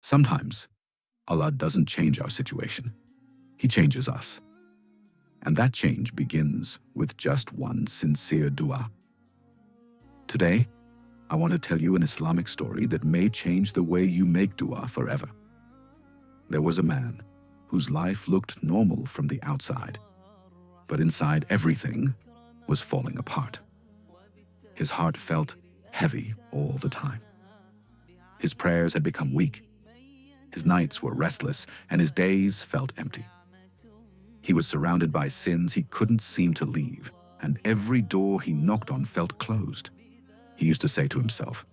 Sometimes, Allah doesn't change our situation. He changes us. And that change begins with just one sincere dua. Today, I want to tell you an Islamic story that may change the way you make dua forever. There was a man whose life looked normal from the outside, but inside everything was falling apart. His heart felt heavy all the time. His prayers had become weak. His nights were restless, and his days felt empty. He was surrounded by sins he couldn't seem to leave, and every door he knocked on felt closed. He used to say to himself,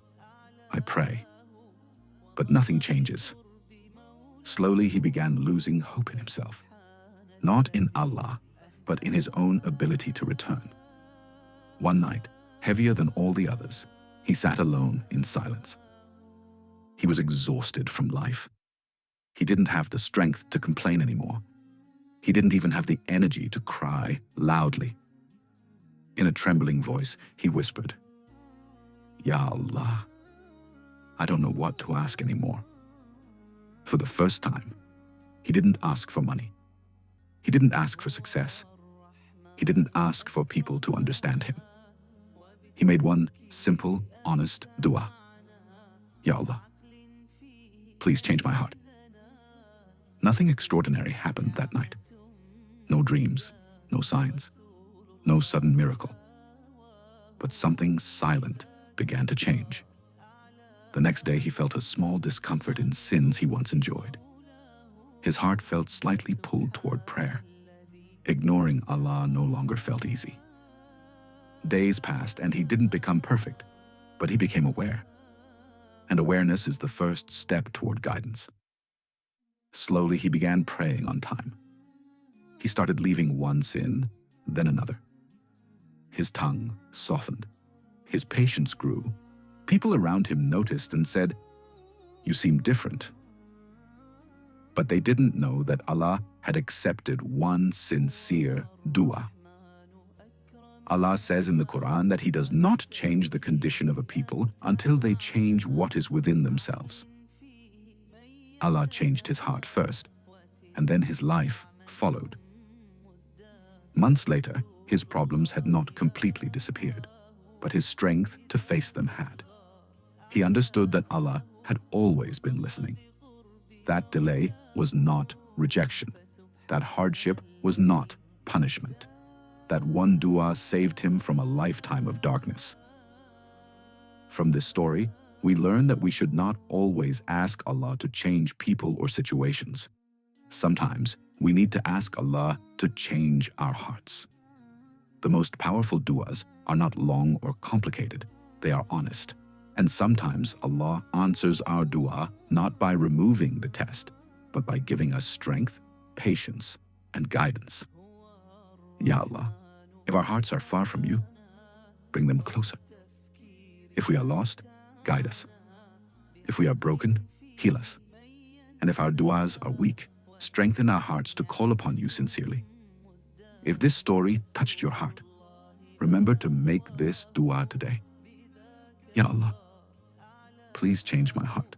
"I pray, but nothing changes." Slowly, he began losing hope in himself, not in Allah, but in his own ability to return. One night, heavier than all the others, he sat alone in silence. He was exhausted from life. He didn't have the strength to complain anymore. He didn't even have the energy to cry loudly. In a trembling voice, he whispered, "Ya Allah, I don't know what to ask anymore." For the first time, he didn't ask for money. He didn't ask for success. He didn't ask for people to understand him. He made one simple, honest dua. "Ya Allah, please change my heart." Nothing extraordinary happened that night. No dreams, no signs, no sudden miracle. But something silent began to change. The next day he felt a small discomfort in sins he once enjoyed. His heart felt slightly pulled toward prayer. Ignoring Allah no longer felt easy. Days passed and he didn't become perfect, but he became aware. And awareness is the first step toward guidance. Slowly he began praying on time. He started leaving one sin, then another. His tongue softened. His patience grew. People around him noticed and said, "You seem different." But they didn't know that Allah had accepted one sincere dua. Allah says in the Quran that He does not change the condition of a people until they change what is within themselves. Allah changed his heart first, and then his life followed. Months later, his problems had not completely disappeared, but his strength to face them had. He understood that Allah had always been listening. That delay was not rejection. That hardship was not punishment. That one dua saved him from a lifetime of darkness. From this story, we learn that we should not always ask Allah to change people or situations. Sometimes we need to ask Allah to change our hearts. The most powerful duas are not long or complicated. They are honest. And sometimes Allah answers our dua not by removing the test, but by giving us strength, patience, and guidance. Ya Allah, if our hearts are far from you, bring them closer. If we are lost, guide us. If we are broken, heal us. And if our duas are weak, strengthen our hearts to call upon you sincerely. If this story touched your heart, remember to make this dua today. Ya Allah, please change my heart.